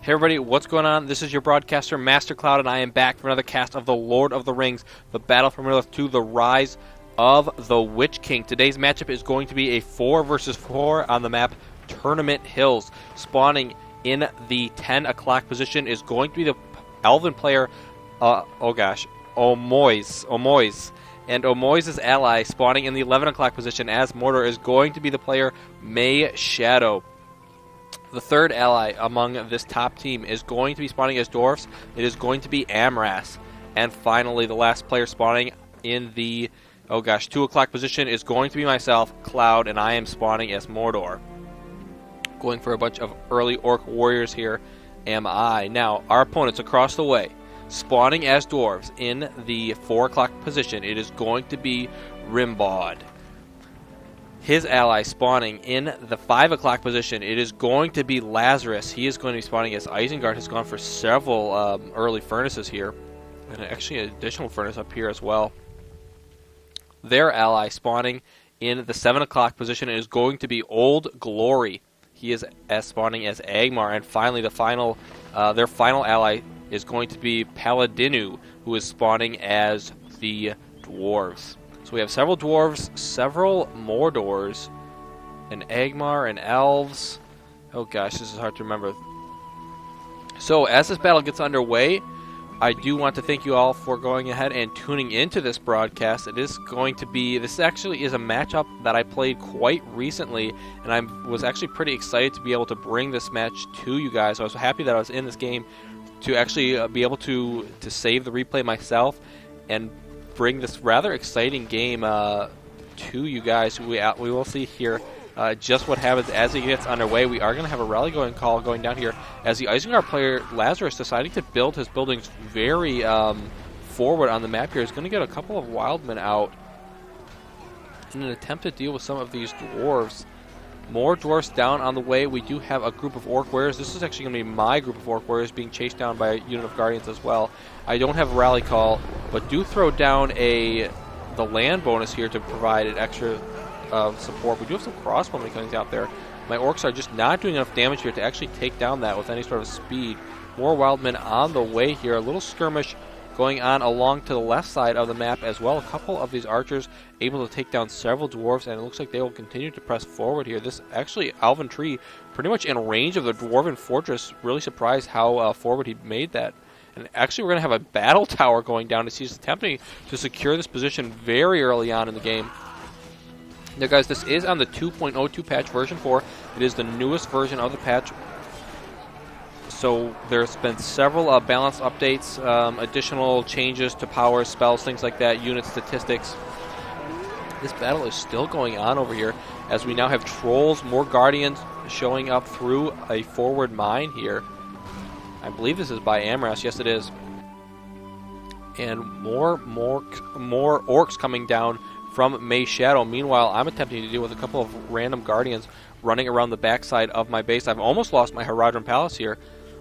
Hey everybody, what's going on? This is your broadcaster, Master Cloud, and I am back for another cast of The Lord of the Rings, The Battle for Middle-earth 2, The Rise of the Witch King. Today's matchup is going to be a 4 versus 4 on the map Tournament Hills. Spawning in the 10 o'clock position is going to be the Elven player, Ommois. And Ommois' ally spawning in the 11 o'clock position as Mordor is going to be the player May Shadow. The third ally among this top team is going to be spawning as dwarfs. It is going to be Amras. And finally, the last player spawning in the 2 o'clock position is going to be myself, Cloud, and I am spawning as Mordor. Going for a bunch of early orc warriors here am I. Now, our opponents across the way, spawning as dwarves in the 4 o'clock position, it is going to be Rimbaud. His ally spawning in the 5 o'clock position, it is going to be Lazarus. He is going to be spawning as Isengard has gone for several early furnaces here. And actually an additional furnace up here as well. Their ally spawning in the 7 o'clock position is going to be Old Glory. He is spawning as Angmar. And finally, their final ally is going to be Paladinu, who is spawning as the dwarves. So we have several dwarves, several Mordors, an Angmar, and elves. Oh gosh, this is hard to remember. So as this battle gets underway, I do want to thank you all for going ahead and tuning into this broadcast. This actually is a matchup that I played quite recently, and I was actually pretty excited to be able to bring this match to you guys. So I was happy that I was in this game to actually be able to save the replay myself and bring this rather exciting game to you guys. We will see here just what happens as it gets underway. We are going to have a rally call going down here as the Isengard player Lazarus deciding to build his buildings very forward on the map here. Is going to get a couple of wildmen out in an attempt to deal with some of these dwarves. More dwarfs down on the way. We do have a group of orc warriors. This is actually going to be my group of orc warriors being chased down by a unit of guardians as well. I don't have a rally call, but do throw down the land bonus here to provide an extra support. We do have some crossbowmen coming out there. My orcs are just not doing enough damage here to actually take down that with any sort of speed. More wildmen on the way here. A little skirmish going on along to the left side of the map as well. A couple of these archers able to take down several dwarves, and it looks like they will continue to press forward here. This actually, Alvin Tree, pretty much in range of the dwarven fortress. Really surprised how forward he made that. And actually, we're going to have a battle tower going down as he's attempting to secure this position very early on in the game. Now, guys, this is on the 2.02 patch version 4. It is the newest version of the patch. So there's been several balance updates, additional changes to powers, spells, things like that, unit statistics. This battle is still going on over here as we now have trolls, more guardians showing up through a forward mine here. I believe this is by Amras. Yes, it is. And more orcs coming down from May Shadow. Meanwhile, I'm attempting to deal with a couple of random guardians running around the backside of my base. I've almost lost my Haradrim Palace here,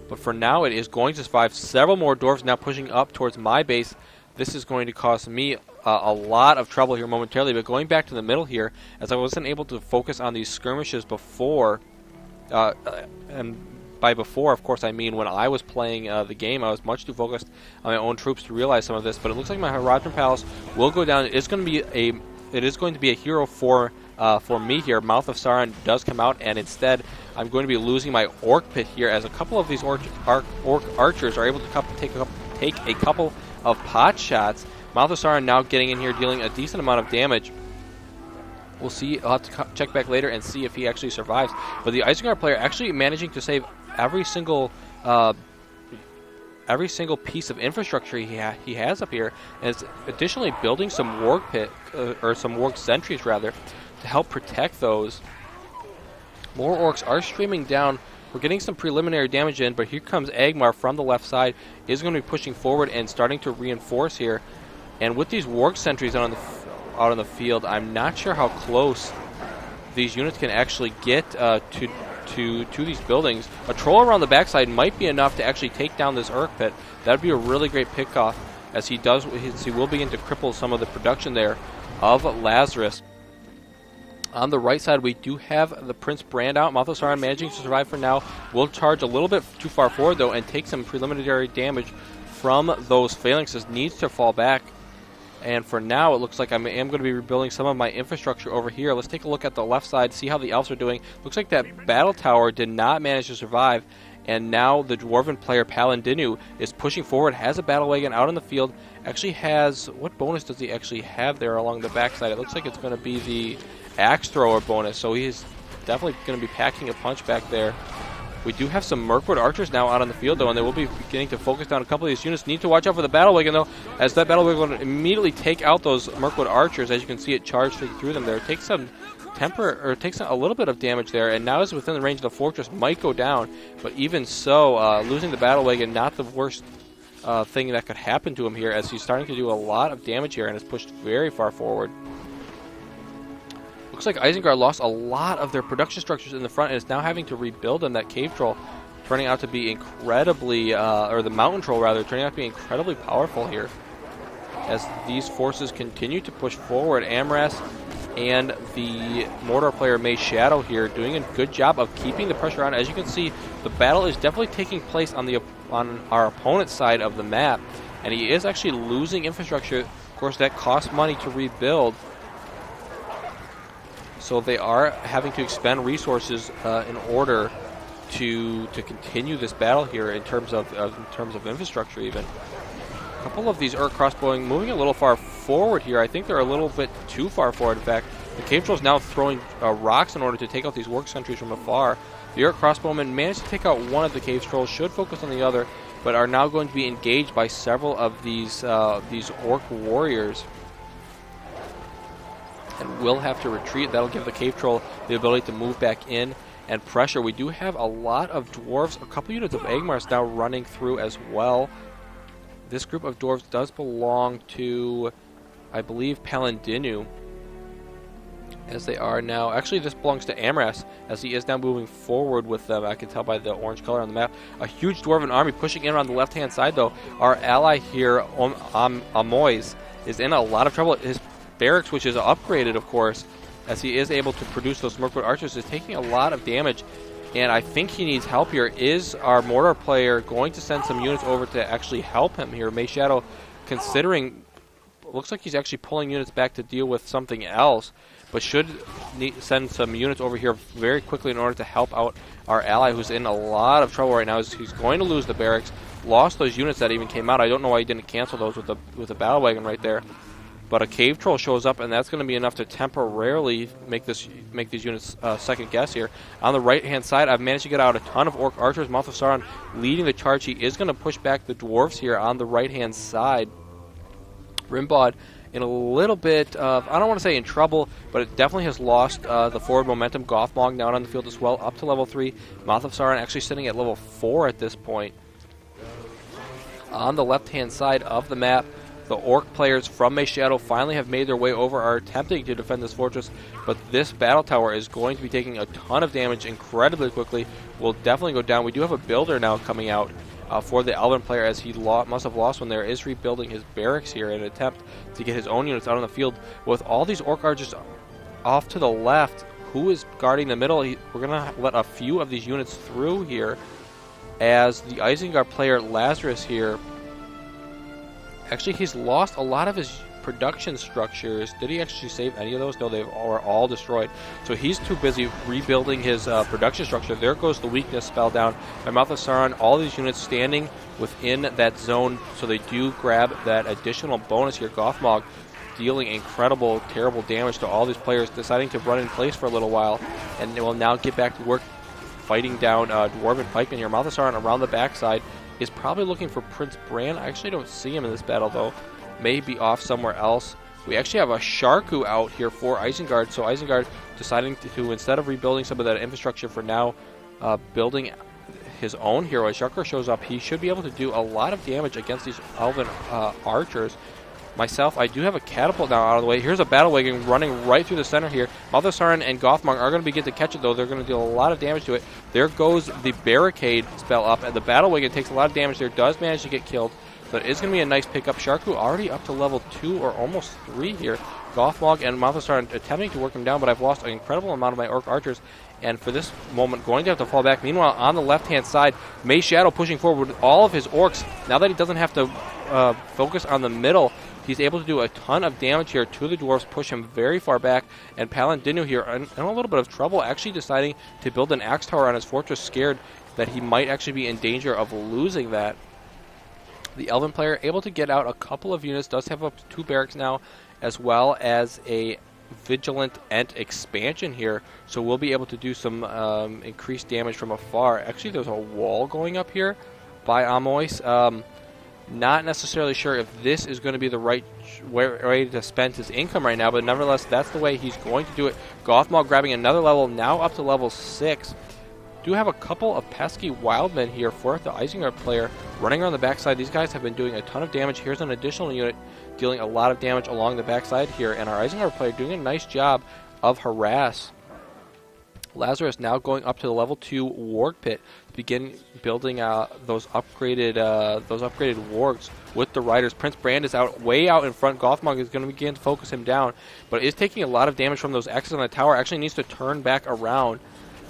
but for now it is going to survive. Several more dwarves now pushing up towards my base. This is going to cause me a lot of trouble here momentarily, but going back to the middle here, as I wasn't able to focus on these skirmishes before, and by before, of course, I mean when I was playing the game, I was much too focused on my own troops to realize some of this. But it looks like my Haradrim Palace will go down. It is going to be a hero for me here. Mouth of Sauron does come out, and instead I'm going to be losing my orc pit here, as a couple of these orc archers are able to take a couple of pot shots. Mouth of Sauron now getting in here, dealing a decent amount of damage. We'll see. I'll have to check back later and see if he actually survives. But the Isengard player actually managing to save every single piece of infrastructure he has up here, and is additionally building some warg pit or some warg sentries rather to help protect those. More orcs are streaming down. We're getting some preliminary damage in, but here comes Angmar from the left side. Is going to be pushing forward and starting to reinforce here. And with these warg sentries out on the field, I'm not sure how close these units can actually get to these buildings. A troll around the backside might be enough to actually take down this Urk pit. That would be a really great pickoff, as he will begin to cripple some of the production there of Lazarus. On the right side, we do have the Prince Brand out. Malthasaran managing to survive for now. Will charge a little bit too far forward, though, and take some preliminary damage from those phalanxes. Needs to fall back. And for now, it looks like I am going to be rebuilding some of my infrastructure over here. Let's take a look at the left side, see how the elves are doing. Looks like that battle tower did not manage to survive. And now the dwarven player Paladinu is pushing forward, has a battle wagon out in the field. Actually has, what bonus does he actually have there along the backside? It looks like it's going to be the axe thrower bonus, so he's definitely going to be packing a punch back there. We do have some Mirkwood archers now out on the field, though, and they will be beginning to focus down a couple of these units. Need to watch out for the battle wagon, though, as that battle wagon will immediately take out those Mirkwood archers. As you can see, it charged through them there. It takes some takes a little bit of damage there, and now is within the range of the fortress. Might go down, but even so, losing the battle wagon, not the worst thing that could happen to him here, as he's starting to do a lot of damage here and is pushed very far forward. Looks like Isengard lost a lot of their production structures in the front and is now having to rebuild them. That cave troll turning out to be incredibly, or the mountain troll rather, turning out to be incredibly powerful here. As these forces continue to push forward, Amras and the Mordor player May Shadow here doing a good job of keeping the pressure on. As you can see, the battle is definitely taking place on our opponent's side of the map, and he is actually losing infrastructure. Of course, that costs money to rebuild. So they are having to expend resources in order to continue this battle here in terms of infrastructure even. A couple of these Urk crossbowing moving a little far forward here. I think they're a little bit too far forward. In fact, the cave troll is now throwing rocks in order to take out these work sentries from afar. The Urk crossbowmen managed to take out one of the cave trolls, should focus on the other, but are now going to be engaged by several of these Orc warriors. And will have to retreat. That'll give the cave troll the ability to move back in and pressure. We do have a lot of dwarves, a couple units of Angmars now running through as well. This group of dwarves does belong to, I believe, Paladinu, as they are now. Actually, this belongs to Amras, as he is now moving forward with them. I can tell by the orange color on the map. A huge dwarven army pushing in on the left-hand side, though. Our ally here, Ommois, is in a lot of trouble. His barracks, which is upgraded, of course, as he is able to produce those Mirkwood archers, is taking a lot of damage, and I think he needs help here. Is our Mordor player going to send some units over to actually help him here? May Shadow, considering, looks like he's actually pulling units back to deal with something else, but should send some units over here very quickly in order to help out our ally, who's in a lot of trouble right now. He's going to lose the barracks, lost those units that even came out. I don't know why he didn't cancel those with the battle wagon right there. But a cave troll shows up, and that's going to be enough to temporarily make these units second guess here. On the right-hand side, I've managed to get out a ton of Orc archers. Malthasaran leading the charge. He is going to push back the dwarves here on the right-hand side. Rimbaud in a little bit of, I don't want to say in trouble, but it definitely has lost the forward momentum. Gothmog now on the field as well, up to level 3. Malthasaran actually sitting at level 4 at this point. On the left-hand side of the map, the Orc players from May Shadow finally have made their way over, are attempting to defend this fortress, but this battle tower is going to be taking a ton of damage incredibly quickly. Will definitely go down. We do have a builder now coming out for the Elven player, as he must have lost one there, is rebuilding his barracks here in an attempt to get his own units out on the field. With all these Orc archers off to the left, who is guarding the middle? We're going to let a few of these units through here, as the Isengard player Lazarus here, actually, he's lost a lot of his production structures. Did he actually save any of those? No, they are all destroyed. So he's too busy rebuilding his production structure. There goes the weakness spell down by Malthasaran. All these units standing within that zone, so they do grab that additional bonus here. Gothmog dealing incredible, terrible damage to all these players, deciding to run in place for a little while, and they will now get back to work fighting down Dwarven Pikemen here. Malthasaran around the backside is probably looking for Prince Bran. I actually don't see him in this battle, though. May be off somewhere else. We actually have a Sharku out here for Isengard, so Isengard deciding to instead of rebuilding some of that infrastructure for now, building his own hero. As Sharku shows up, he should be able to do a lot of damage against these Elven archers. Myself, I do have a catapult now out of the way. Here's a battle wagon running right through the center here. Malthasaran and Gothmog are going to begin to catch it, though. They're going to deal a lot of damage to it. There goes the barricade spell up, and the battle wagon takes a lot of damage there. Does manage to get killed. So it is going to be a nice pickup. Sharku already up to level 2 or almost 3 here. Gothmog and Mothos are attempting to work him down, but I've lost an incredible amount of my Orc Archers, and for this moment, going to have to fall back. Meanwhile, on the left-hand side, May Shadow pushing forward with all of his Orcs. Now that he doesn't have to focus on the middle, he's able to do a ton of damage here to the Dwarves, push him very far back, and Paladinu here in a little bit of trouble, actually deciding to build an Axe Tower on his fortress, scared that he might actually be in danger of losing that. The Elven player able to get out a couple of units, does have up to 2 barracks now, as well as a Vigilant Ent expansion here, so we'll be able to do some increased damage from afar. Actually, there's a wall going up here by Ommois. Not necessarily sure if this is going to be the right way to spend his income right now, but nevertheless, that's the way he's going to do it. Gothmog grabbing another level, now up to level 6. Do have a couple of pesky wildmen here for the Isengard player running around the backside. These guys have been doing a ton of damage. Here's an additional unit dealing a lot of damage along the backside here, and our Isengard player doing a nice job of harass. Lazarus now going up to the level 2 Warg Pit to begin building those upgraded wargs with the riders. Prince Brand is way out in front. Gothmog is going to begin to focus him down, but is taking a lot of damage from those X's on the tower. Actually needs to turn back around,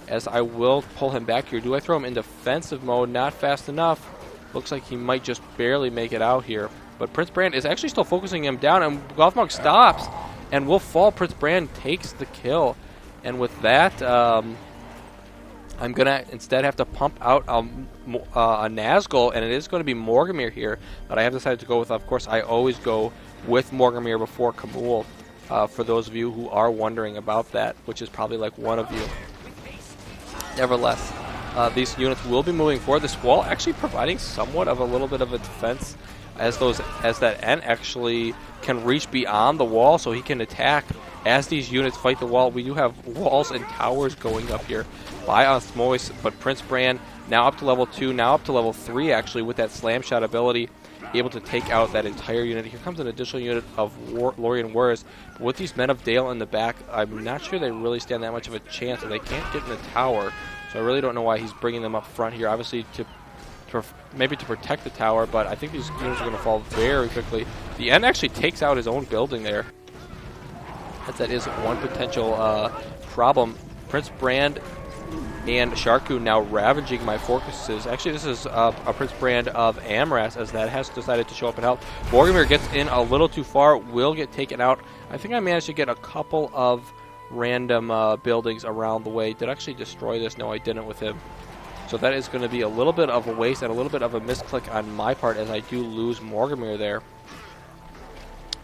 as I will pull him back here. Do I throw him in defensive mode? Not fast enough. Looks like he might just barely make it out here. But Prince Brand is actually still focusing him down, and Gothmog stops and will fall. Prince Brand takes the kill. And with that, I'm going to instead have to pump out a Nazgul, and it is going to be Morgamir here. But I have decided to go with, of course, I always go with Morgamir before Kamul, for those of you who are wondering about that, which is probably like one of you. Nevertheless, these units will be moving forward. This wall actually providing somewhat of a little bit of a defense, as that N actually can reach beyond the wall, so he can attack as these units fight the wall. We do have walls and towers going up here by Osmosis, but Prince Brand now up to level 2, now up to level 3 actually with that slam shot ability, able to take out that entire unit. Here comes an additional unit of Lorien Warriors. With these Men of Dale in the back, I'm not sure they really stand that much of a chance, and they can't get in the tower, so I really don't know why he's bringing them up front here. Obviously maybe to protect the tower, but I think these units are going to fall very quickly. The N actually takes out his own building there, as that is one potential problem. Prince Brand and Sharku now ravaging my fortresses. Actually, this is a Prince Brand of Amras, as that has decided to show up and help. Morgamir gets in a little too far, will get taken out. I think I managed to get a couple of random buildings around the way. Did I actually destroy this? No, I didn't with him. So that is going to be a little bit of a waste and a little bit of a misclick on my part, as I do lose Morgamir there.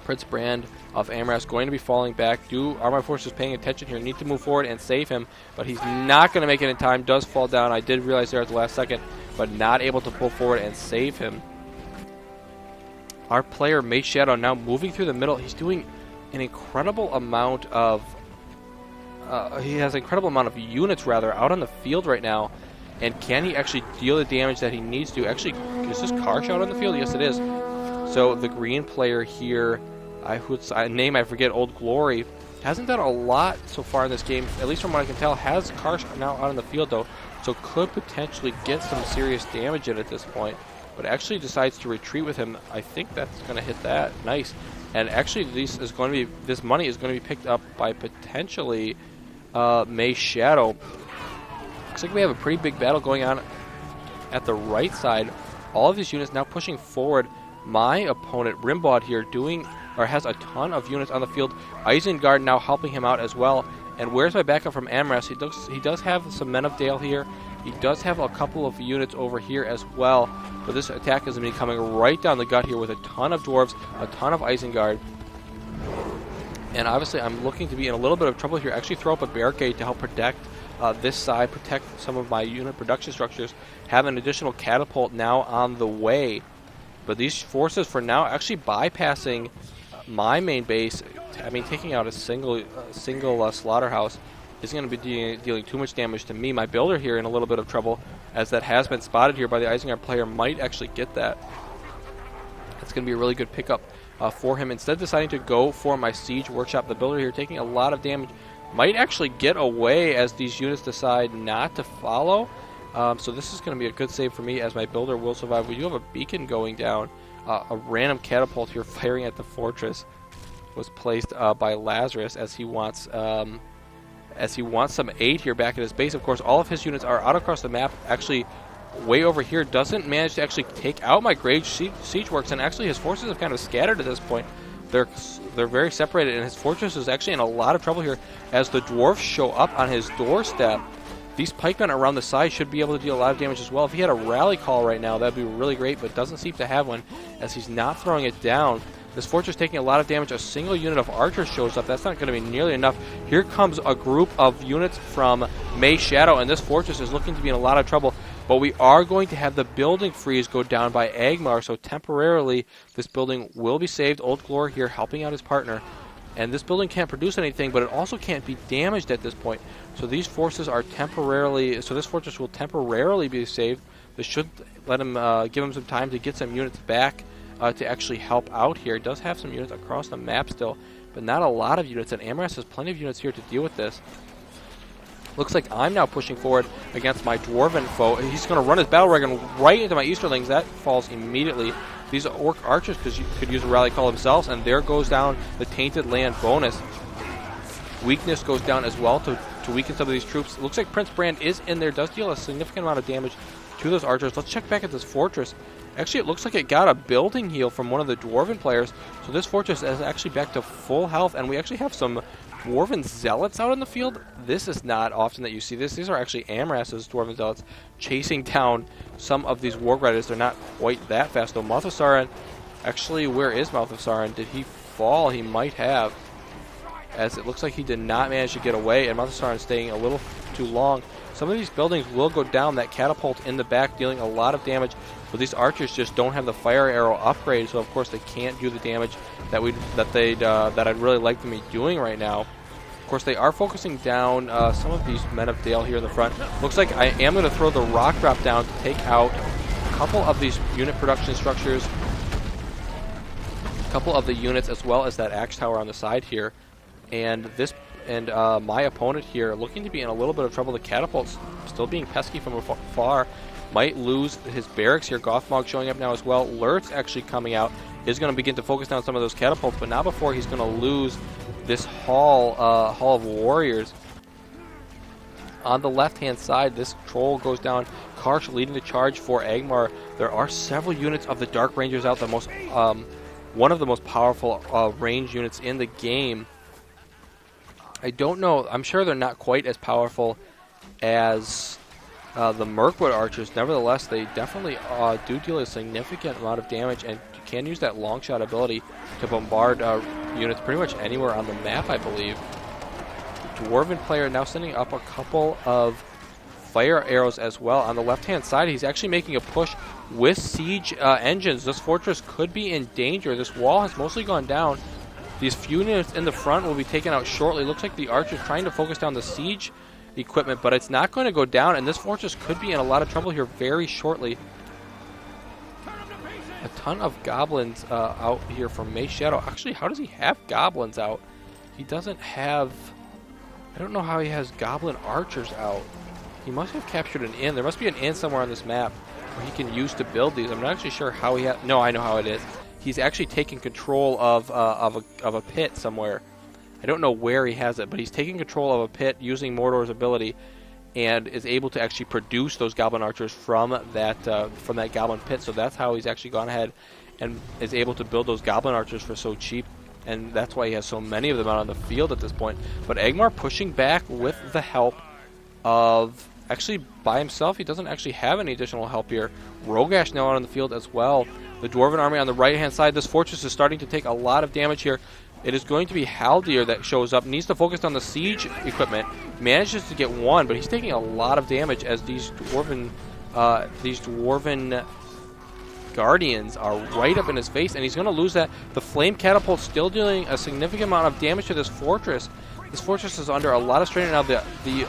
Prince Brand of Amras going to be falling back. Are my forces paying attention here? Need to move forward and save him, but he's not going to make it in time. Does fall down. I did realize there at the last second, but not able to pull forward and save him. Our player, May Shadow, now moving through the middle. He's doing an incredible amount of... he has an incredible amount of units, rather, out on the field right now. And can he actually deal the damage that he needs to? Actually, is this Karsh out on the field? Yes, it is. So the green player here, name I forget, Old Glory, hasn't done a lot so far in this game, at least from what I can tell. Has Karsh now out on the field, though, so could potentially get some serious damage in at this point. But actually decides to retreat with him. I think that's going to hit that. Nice. And actually, this money is going to be picked up by potentially May Shadow. Looks like we have a pretty big battle going on at the right side. All of these units now pushing forward. My opponent, Rimbaud, here has a ton of units on the field. Isengard now helping him out as well. And where's my backup from Amras? He does have some Men of Dale here. He does have a couple of units over here as well. But this attack is going to be coming right down the gut here with a ton of Dwarves, a ton of Isengard. And obviously I'm looking to be in a little bit of trouble here. Actually throw up a barricade to help protect this side, protect some of my unit production structures. Have an additional catapult now on the way. But these forces for now actually bypassing my main base. I mean, taking out a single slaughterhouse is going to be dealing too much damage to me. My builder here in a little bit of trouble, as that has been spotted here by the Isengard player. Might actually get that. It's going to be a really good pickup for him. Instead deciding to go for my siege workshop. The builder here taking a lot of damage. Might actually get away as these units decide not to follow. So this is going to be a good save for me, as my builder will survive. We do have a beacon going down. a random catapult here firing at the fortress was placed by Lazarus as he wants some aid here back at his base. Of course, all of his units are out across the map. Actually, way over here, doesn't manage to actually take out my Grave Siege Works, and actually his forces have kind of scattered at this point. They're very separated, and his fortress is actually in a lot of trouble here as the dwarfs show up on his doorstep. These pikemen around the side should be able to deal a lot of damage as well. If he had a rally call right now, that would be really great, but doesn't seem to have one as he's not throwing it down. This fortress taking a lot of damage. A single unit of archers shows up. That's not going to be nearly enough. Here comes a group of units from May Shadow, and this fortress is looking to be in a lot of trouble. But we are going to have the building freeze go down by Agmar, so temporarily this building will be saved. Old Glor here helping out his partner. And this building can't produce anything, but it also can't be damaged at this point. So these forces are temporarily, so this fortress will temporarily be saved. This should let him, give him some time to get some units back to actually help out here. It does have some units across the map still, but not a lot of units, and Amras has plenty of units here to deal with this. Looks like I'm now pushing forward against my Dwarven foe. He's going to run his battle wagon right into my Easterlings. That falls immediately. These Orc archers could use a rally call themselves, and there goes down the Tainted Land bonus. Weakness goes down as well to weaken some of these troops. It looks like Prince Brand is in there, does deal a significant amount of damage to those archers. Let's check back at this fortress. Actually, it looks like it got a building heal from one of the Dwarven players, so this fortress is actually back to full health, and we actually have some Dwarven Zealots out in the field. This is not often that you see this. These are actually Amras's Dwarven Zealots chasing down some of these War Riders. They're not quite that fast, though. Mouth of Sauron, actually, where is Mouth of Sauron? Did he fall? He might have, as it looks like he did not manage to get away, and Mouth of Sauron staying a little too long. Some of these buildings will go down. That catapult in the back dealing a lot of damage, but these archers just don't have the fire arrow upgrade, so of course they can't do the damage that I'd really like them to be doing right now. Of course, they are focusing down some of these Men of Dale here in the front. Looks like I am going to throw the rock drop down to take out a couple of these unit production structures, a couple of the units, as well as that axe tower on the side here. And my opponent here looking to be in a little bit of trouble. The catapult's still being pesky from afar. Might lose his barracks here. Gothmog showing up now as well. Lurt's actually coming out. Is going to begin to focus down some of those catapults, but not before he's going to lose this hall of warriors. On the left-hand side, this troll goes down. Karsh leading the charge for Agmar. There are several units of the Dark Rangers out. One of the most powerful range units in the game. I don't know. I'm sure they're not quite as powerful as the Mirkwood archers. Nevertheless, they definitely do deal a significant amount of damage, and you can use that long shot ability to bombard units pretty much anywhere on the map, I believe. Dwarven player now sending up a couple of fire arrows as well. On the left-hand side, he's actually making a push with siege engines. This fortress could be in danger. This wall has mostly gone down. These few units in the front will be taken out shortly. Looks like the archers trying to focus down the siege equipment, but it's not going to go down, and this fortress could be in a lot of trouble here very shortly. A ton of goblins out here from May Shadow. Actually, how does he have goblins out? He doesn't have... I don't know how he has goblin archers out. He must have captured an inn. There must be an inn somewhere on this map where he can use to build these. I'm not actually sure how he has... No, I know how it is. He's actually taking control of a pit somewhere. I don't know where he has it, but he's taking control of a pit using Mordor's ability, and is able to actually produce those goblin archers from that goblin pit. So that's how he's actually gone ahead and is able to build those goblin archers for so cheap, and that's why he has so many of them out on the field at this point. But Agmar pushing back with the help of... Actually, by himself, he doesn't actually have any additional help here. Rogash now out on the field as well. The Dwarven army on the right-hand side. This fortress is starting to take a lot of damage here. It is going to be Haldir that shows up. Needs to focus on the siege equipment. Manages to get one, but he's taking a lot of damage as these Dwarven Guardians are right up in his face, and he's going to lose that. The Flame Catapult still dealing a significant amount of damage to this fortress. This fortress is under a lot of strain now. The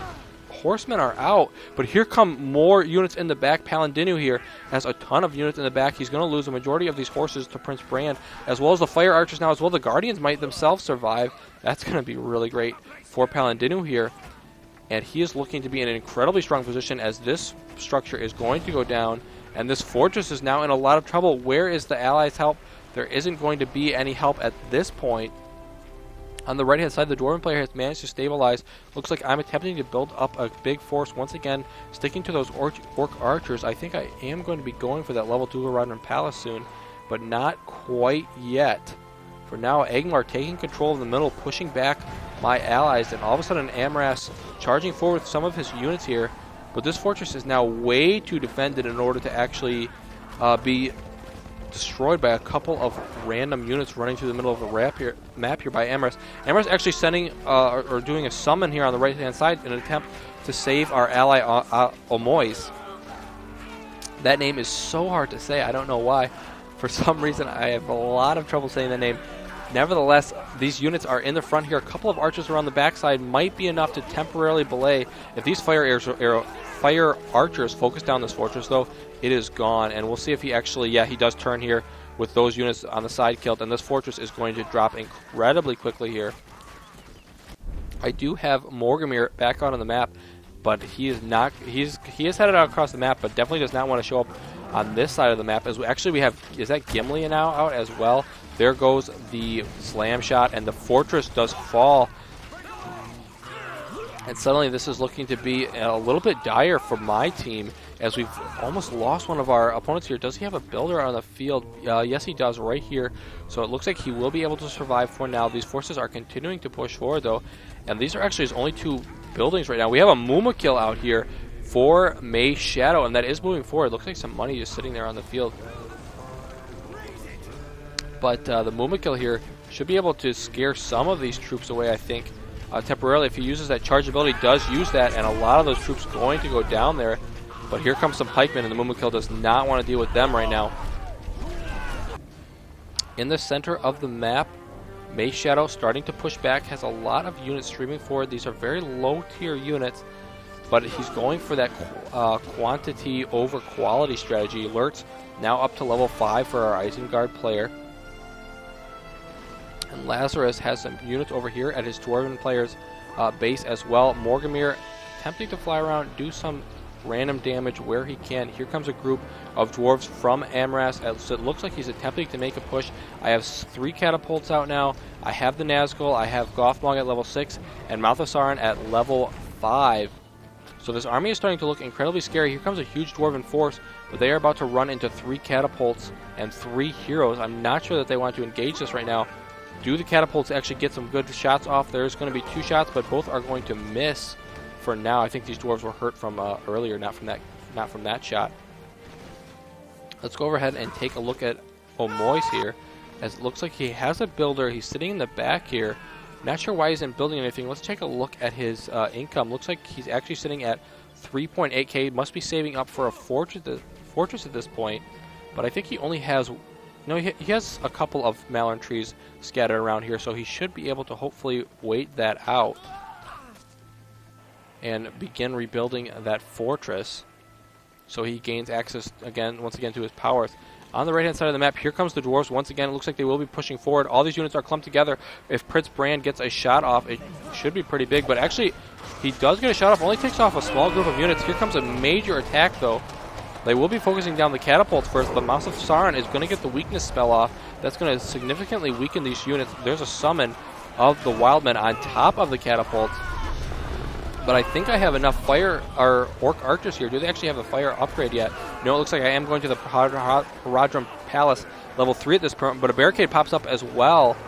horsemen are out, but here come more units in the back. Paladinu here has a ton of units in the back. He's going to lose a majority of these horses to Prince Brand, as well as the fire archers now as well. The Guardians might themselves survive. That's going to be really great for Paladinu here, and he is looking to be in an incredibly strong position as this structure is going to go down. And this fortress is now in a lot of trouble. Where is the Allies' help? There isn't going to be any help at this point. On the right-hand side, the Dwarven player has managed to stabilize. Looks like I'm attempting to build up a big force once again, sticking to those orc archers. I think I am going to be going for that level 2 Paladinu Palace soon, but not quite yet. For now, Angmar taking control of the middle, pushing back my allies, and all of a sudden Amras charging forward with some of his units here. But this fortress is now way too defended in order to actually be destroyed by a couple of random units running through the middle of the map here by Amras. Amras actually sending or doing a summon here on the right-hand side in an attempt to save our ally Ommois. That name is so hard to say. I don't know why. For some reason, I have a lot of trouble saying that name. Nevertheless, these units are in the front here. A couple of archers around the backside might be enough to temporarily belay. If these fire archers focus down this fortress, though, it is gone. And we'll see if he actually, yeah, he does turn here with those units on the side killed. And this fortress is going to drop incredibly quickly here. I do have Morgamir back out on the map, but he is not. He is headed out across the map, but definitely does not want to show up on this side of the map. As we have, is that Gimli now out as well? There goes the slam shot, and the fortress does fall. And suddenly this is looking to be a little bit dire for my team, as we've almost lost one of our opponents here. Does he have a builder on the field? Yes, he does, right here. So it looks like he will be able to survive for now. These forces are continuing to push forward, though, and these are actually his only 2 buildings right now. We have a Muma kill out here for May Shadow, and that is moving forward. Looks like some money just sitting there on the field. But the Muma kill here should be able to scare some of these troops away, I think, temporarily. If he uses that charge ability, does use that, and a lot of those troops going to go down there. But here comes some pikemen, and the Muma kill does not want to deal with them right now. In the center of the map, May Shadow starting to push back, has a lot of units streaming forward. These are very low-tier units, but he's going for that quantity over quality strategy. Alerts now up to level 5 for our Isengard player. And Lazarus has some units over here at his Dwarven player's base as well. Morgamir attempting to fly around, do some random damage where he can. Here comes a group of dwarves from Amras. So it looks like he's attempting to make a push. I have 3 catapults out now. I have the Nazgul, I have Gothmog at level 6, and Mouth of Sauron at level 5. So this army is starting to look incredibly scary. Here comes a huge Dwarven force, but they are about to run into 3 catapults and 3 heroes. I'm not sure that they want to engage this right now. Do the catapults actually get some good shots off? There's going to be 2 shots, but both are going to miss for now. I think these dwarves were hurt from earlier, not from that shot. Let's go overhead and take a look at Ommois here, as it looks like he has a builder. He's sitting in the back here. Not sure why he's isn't building anything. Let's take a look at his income. Looks like he's actually sitting at 3.8k. Must be saving up for a fortress at this point. But I think he only has... No, he has a couple of Malorn trees scattered around here, so he should be able to hopefully wait that out and begin rebuilding that fortress, so he gains access once again to his powers. On the right-hand side of the map, here comes the dwarves once again. It looks like they will be pushing forward. All these units are clumped together. If Prince Bran gets a shot off, it should be pretty big, but actually, he does get a shot off. Only takes off a small group of units. Here comes a major attack, though. They will be focusing down the catapults first, but Mouth of Sauron is going to get the weakness spell off. That's going to significantly weaken these units. There's a summon of the Wildmen on top of the catapults. But I think I have enough fire or orc archers here. Do they actually have the fire upgrade yet? No, it looks like I am going to the Paladinu Palace level 3 at this point, but a barricade pops up as well.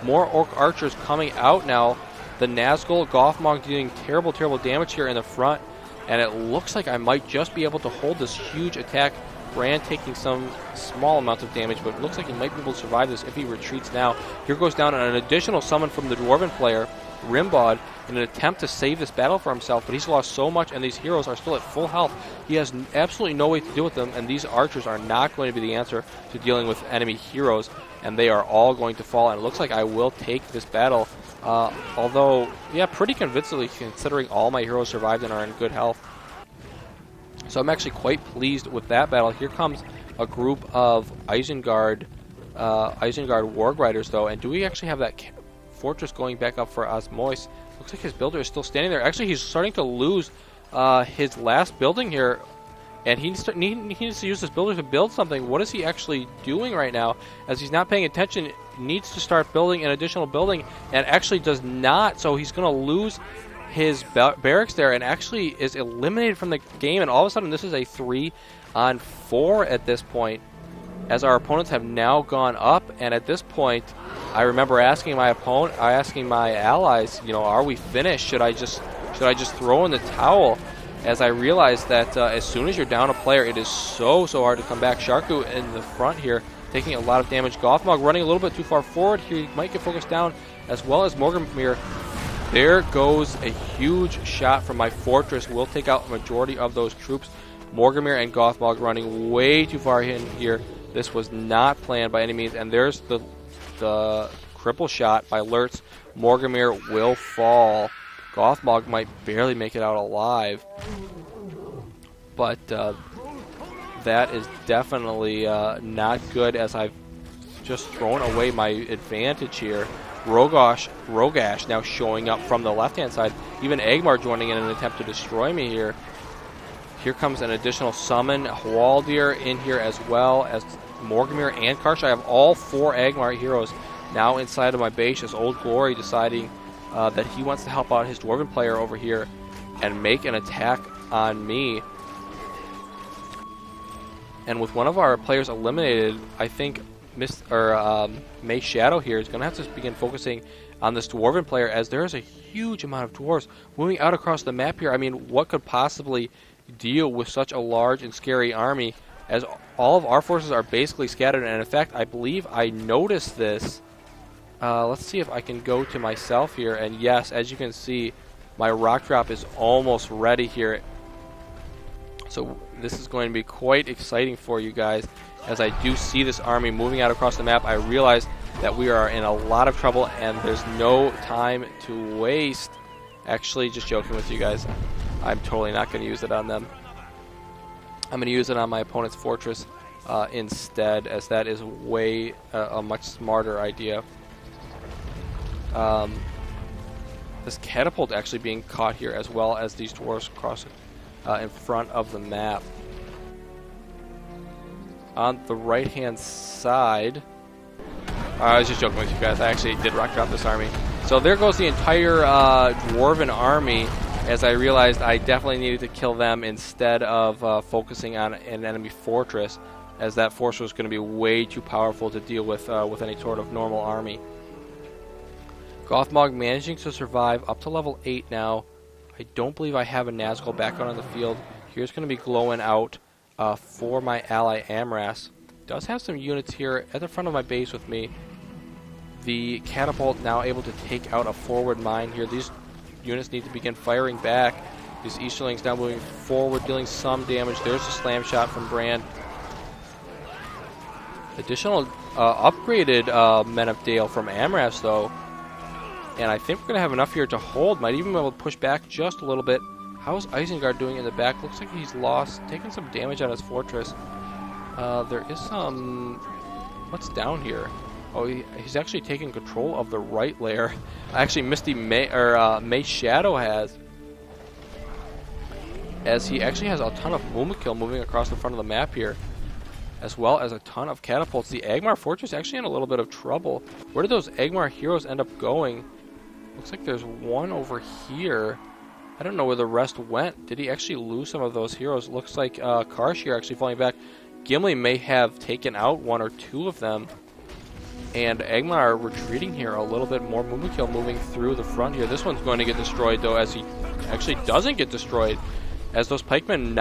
More orc archers coming out now. The Nazgul, Gothmog doing terrible, terrible damage here in the front. And it looks like I might just be able to hold this huge attack. Bran taking some small amount of damage, but it looks like he might be able to survive this if he retreats now. Here goes down an additional summon from the Dwarven player, Rimbaud, in an attempt to save this battle for himself, but he's lost so much, and these heroes are still at full health. He has absolutely no way to deal with them, and these archers are not going to be the answer to dealing with enemy heroes, and they are all going to fall, and it looks like I will take this battle. Although, yeah, pretty convincingly, considering all my heroes survived and are in good health. So I'm actually quite pleased with that battle. Here comes a group of Isengard Warg Riders, though. And do we actually have that fortress going back up for Ommois? Looks like his builder is still standing there. Actually, he's starting to lose his last building here. And he needs to use this builder to build something. What is he actually doing right now? As he's not paying attention, needs to start building an additional building, and actually does not. So he's going to lose his barracks there, and actually is eliminated from the game. And all of a sudden, this is a 3-on-4 at this point, as our opponents have now gone up. And at this point, I remember asking my allies, you know, are we finished? Should I just throw in the towel? As I realized that as soon as you're down a player, it is so hard to come back. Sharku in the front here, taking a lot of damage. Gothmog running a little bit too far forward here. He might get focused down, as well as Morganmere. There goes a huge shot from my fortress. We'll take out a majority of those troops. Morganmere and Gothmog running way too far in here. This was not planned by any means. And there's the cripple shot by Lurtz. Morganmere will fall. Gothmog might barely make it out alive, but that is definitely not good, as I've just thrown away my advantage here. Rogash now showing up from the left-hand side. Even Agmar joining in an attempt to destroy me here. Here comes an additional summon. Hwaldir in here, as well as Morganmere and Karsh. I have all 4 Agmar heroes now inside of my base, as Old Glory deciding that he wants to help out his Dwarven player over here and make an attack on me. And with one of our players eliminated, I think May Shadow here is going to have to begin focusing on this Dwarven player, as there is a huge amount of dwarves moving out across the map here. I mean, what could possibly deal with such a large and scary army, as all of our forces are basically scattered? And in fact, I believe I noticed this. Let's see if I can go to myself here, and yes, as you can see, my rock drop is almost ready here. So this is going to be quite exciting for you guys. As I do see this army moving out across the map, I realize that we are in a lot of trouble, and there's no time to waste. Actually, just joking with you guys. I'm totally not going to use it on them. I'm going to use it on my opponent's fortress instead, as that is way a much smarter idea. This catapult actually being caught here, as well as these dwarves crossing in front of the map. On the right hand side, I was just joking with you guys, I actually did rock drop this army. So there goes the entire Dwarven army, as I realized I definitely needed to kill them instead of focusing on an enemy fortress, as that force was going to be way too powerful to deal with any sort of normal army. Gothmog managing to survive up to level 8 now. I don't believe I have a Nazgul back out on the field. Here's going to be glowing out for my ally Amras. Does have some units here at the front of my base with me. The catapult now able to take out a forward mine here. These units need to begin firing back. These Easterlings now moving forward, dealing some damage. There's a slam shot from Brand. Additional upgraded Men of Dale from Amras, though. And I think we're going to have enough here to hold. Might even be able to push back just a little bit. How's Isengard doing in the back? Looks like he's taken some damage on his fortress. There is some... What's down here? Oh, he's actually taking control of the right layer. Actually, May Shadow has. As he actually has a ton of Mumakil moving across the front of the map here, as well as a ton of catapults. The Agmar fortress actually in a little bit of trouble. Where did those Agmar heroes end up going? Looks like there's one over here. I don't know where the rest went. Did he actually lose some of those heroes? Looks like Karsh here actually falling back. Gimli may have taken out 1 or 2 of them. And Agmar are retreating here a little bit more. Mumakil moving through the front here. This one's going to get destroyed, though, as he actually doesn't get destroyed. As those pikemen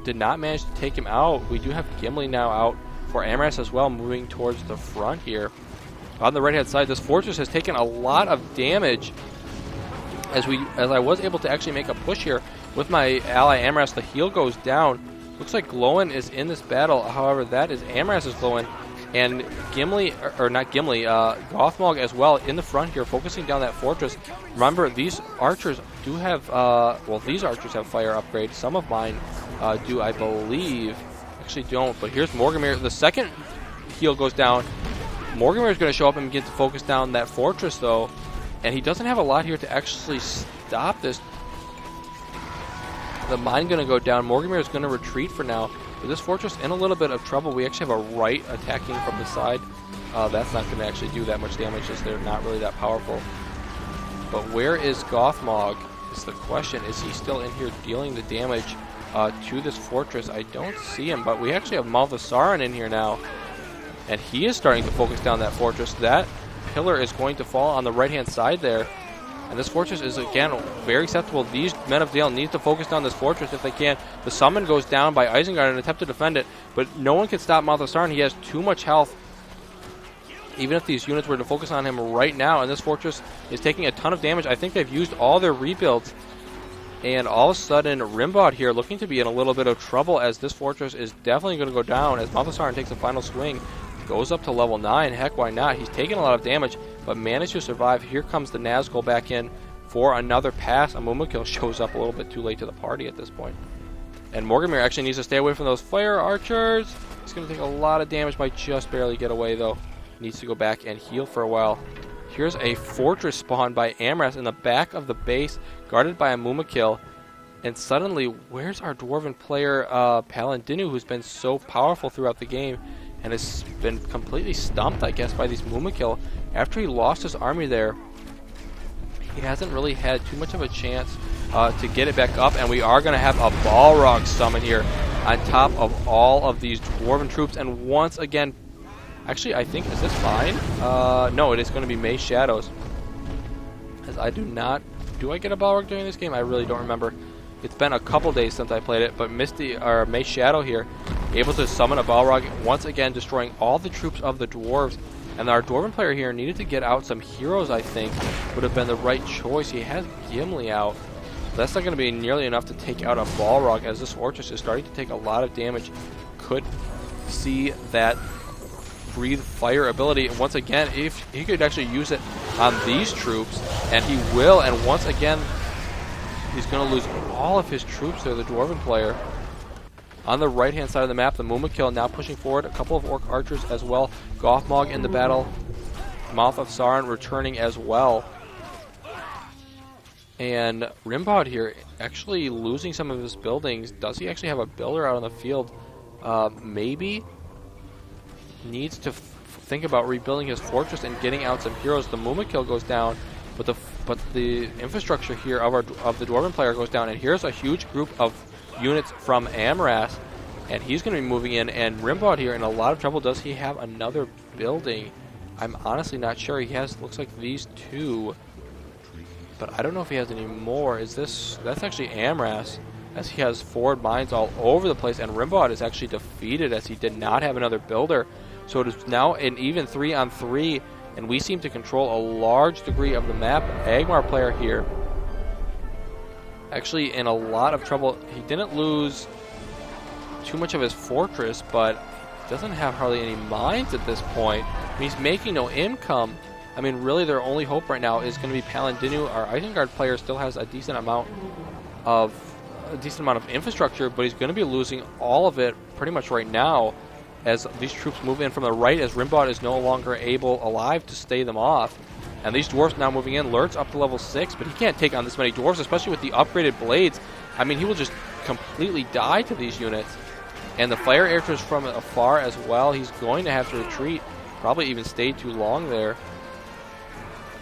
did not manage to take him out. We do have Gimli now out for Amras as well, moving towards the front here. On the right-hand side, this fortress has taken a lot of damage. As I was able to actually make a push here with my ally Amras, the heal goes down. Looks like Glowin is in this battle. However, that is Amras' Glowin. And Gimli, or not Gimli, Gothmog as well in the front here, focusing down that fortress. Remember, these archers do have, well, these archers have fire upgrade. Some of mine do, I believe. Actually don't, but here's Morganmere. The second heal goes down. Morganmere is going to show up and begin to focus down that fortress, though. And he doesn't have a lot here to actually stop this. The mine going to go down. Morgamir is going to retreat for now. But this fortress in a little bit of trouble. We actually have a right attacking from the side. That's not going to actually do that much damage as they're not really that powerful. But where is Gothmog is the question. Is he still in here dealing the damage to this fortress? I don't see him, but we actually have Mouth of Sauron in here now. And he is starting to focus down that fortress. That pillar is going to fall on the right-hand side there. And this fortress is, again, very susceptible. These Men of Dale need to focus down this fortress if they can. The summon goes down by Isengard in an attempt to defend it, but no one can stop Mouth of Sauron. He has too much health. Even if these units were to focus on him right now, and this fortress is taking a ton of damage. I think they've used all their rebuilds. And all of a sudden, Rimbaud here looking to be in a little bit of trouble as this fortress is definitely going to go down as Mouth of Sauron takes a final swing. Goes up to level 9. Heck, why not? He's taken a lot of damage, but managed to survive. Here comes the Nazgul back in for another pass. A Mumakil shows up a little bit too late to the party at this point. And Morgamir actually needs to stay away from those fire archers. He's going to take a lot of damage, might just barely get away, though. Needs to go back and heal for a while. Here's a fortress spawn by Amras in the back of the base, guarded by a Mumakil. And suddenly, where's our Dwarven player, Paladinu, who's been so powerful throughout the game? And has been completely stumped, I guess, by these Mumakil. After he lost his army there, he hasn't really had too much of a chance to get it back up. And we are going to have a Balrog summon here on top of all of these Dwarven troops. And once again, actually, I think, is this fine? No, it is going to be May Shadows. As I do not... Do I get a Balrog during this game? I really don't remember. It's been a couple days since I played it, but May Shadow here, able to summon a Balrog, once again destroying all the troops of the dwarves. And our Dwarven player here needed to get out some heroes, I think, would have been the right choice. He has Gimli out. That's not going to be nearly enough to take out a Balrog, as this fortress is starting to take a lot of damage. Could see that Breathe Fire ability. And once again, if he could actually use it on these troops, and he will, and once again, he's going to lose all of his troops there, the Dwarven player. On the right-hand side of the map, the Mumakil now pushing forward. A couple of Orc archers as well. Gothmog in the battle. Mouth of Sauron returning as well. And Rimbaud here actually losing some of his buildings. Does he actually have a builder out on the field? Maybe. Needs to think about rebuilding his fortress and getting out some heroes. The Mumakil goes down. But the infrastructure here of the Dwarven player goes down, and here's a huge group of units from Amras, and he's going to be moving in. And Rimbaud here in a lot of trouble. Does he have another building? I'm honestly not sure. He has, looks like these two, but I don't know if he has any more. That's actually Amras, as he has forward mines all over the place, and Rimbaud is actually defeated as he did not have another builder. So it is now an even 3-on-3. And we seem to control a large degree of the map. Agmar player here actually in a lot of trouble. He didn't lose too much of his fortress, but doesn't have hardly any mines at this point. I mean, he's making no income. I mean, really their only hope right now is going to be Paladinu. Our Isengard player still has a decent amount of infrastructure, but he's going to be losing all of it pretty much right now, as these troops move in from the right, as Rimbaud is no longer alive to stay them off. And these dwarves now moving in. Lurt's up to level 6, but he can't take on this many dwarves, especially with the upgraded blades. I mean, he will just completely die to these units. And the fire archers from afar as well. He's going to have to retreat. Probably even stay too long there.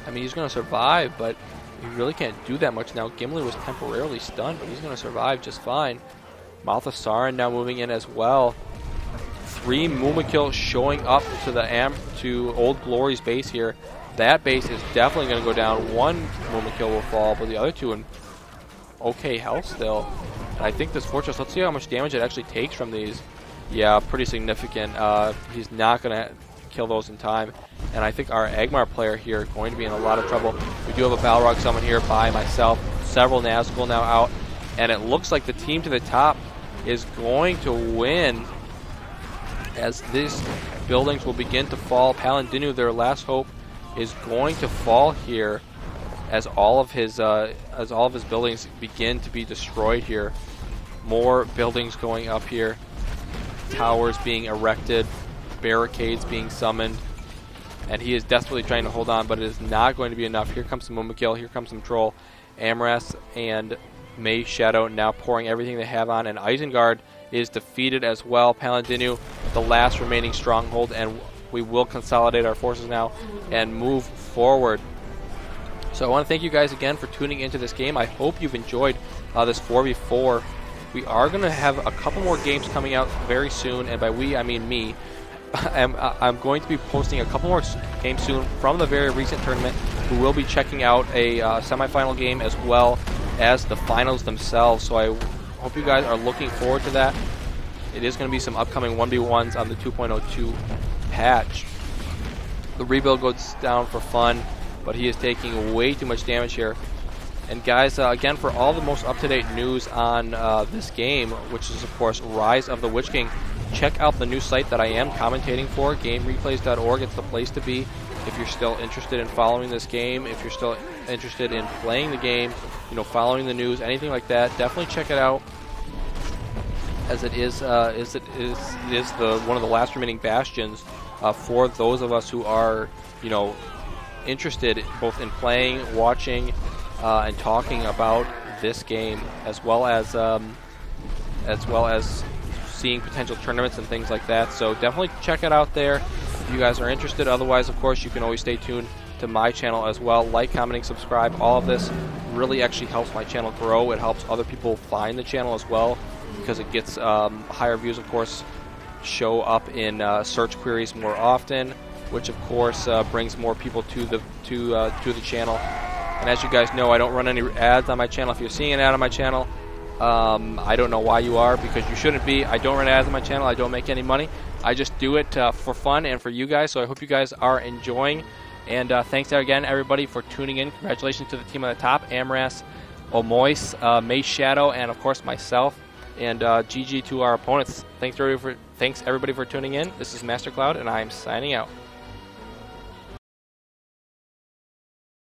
I mean, he's going to survive, but he really can't do that much now. Gimli was temporarily stunned, but he's going to survive just fine. Mouth of Sauron now moving in as well. 3 Mumakil showing up to Old Glory's base here. That base is definitely going to go down. 1 Mumakil will fall, but the other 2 in okay health still. And I think this fortress, let's see how much damage it actually takes from these. Yeah, pretty significant. He's not going to kill those in time. And I think our Agmar player here is going to be in a lot of trouble. We do have a Balrog summon here by myself. Several Nazgul now out. And it looks like the team to the top is going to win, as these buildings will begin to fall. Paladinu, their last hope, is going to fall here, as all of his buildings begin to be destroyed here. More buildings going up here, towers being erected, barricades being summoned, and he is desperately trying to hold on, but it is not going to be enough. Here comes some Mumakil, here comes some Troll. Amras and May Shadow now pouring everything they have on, and Isengard is defeated as well. Paladinu, the last remaining stronghold, and we will consolidate our forces now and move forward. So I want to thank you guys again for tuning into this game. I hope you've enjoyed this 4v4. We are going to have a couple more games coming out very soon, and by we, I mean me. I'm going to be posting a couple more games soon from the very recent tournament. We will be checking out a semifinal game as well as the finals themselves. So I hope you guys are looking forward to that. It is going to be some upcoming 1v1s on the 2.02 patch. The rebuild goes down for fun, but he is taking way too much damage here. And guys, again, for all the most up-to-date news on this game, which is, of course, Rise of the Witch King, check out the new site that I am commentating for, GameReplays.org. It's the place to be if you're still interested in following this game, if you're still interested in playing the game, you know, following the news, anything like that. Definitely check it out, as it is the one of the last remaining bastions for those of us who are, you know, interested both in playing, watching, and talking about this game, as well as seeing potential tournaments and things like that. So definitely check it out there if you guys are interested. Otherwise, of course, you can always stay tuned to my channel as well. Like, commenting, subscribe. All of this really actually helps my channel grow. It helps other people find the channel as well, because it gets higher views, of course, show up in search queries more often, which of course brings more people to the channel. And as you guys know, I don't run any ads on my channel. If you're seeing an ad on my channel, I don't know why you are, because you shouldn't be. I don't run ads on my channel. I don't make any money. I just do it for fun and for you guys. So I hope you guys are enjoying. And thanks again, everybody, for tuning in. Congratulations to the team on the top, Amras, Ommois, May Shadow, and of course myself. And GG to our opponents. Thanks everybody for tuning in. This is Master Cloud, and I am signing out.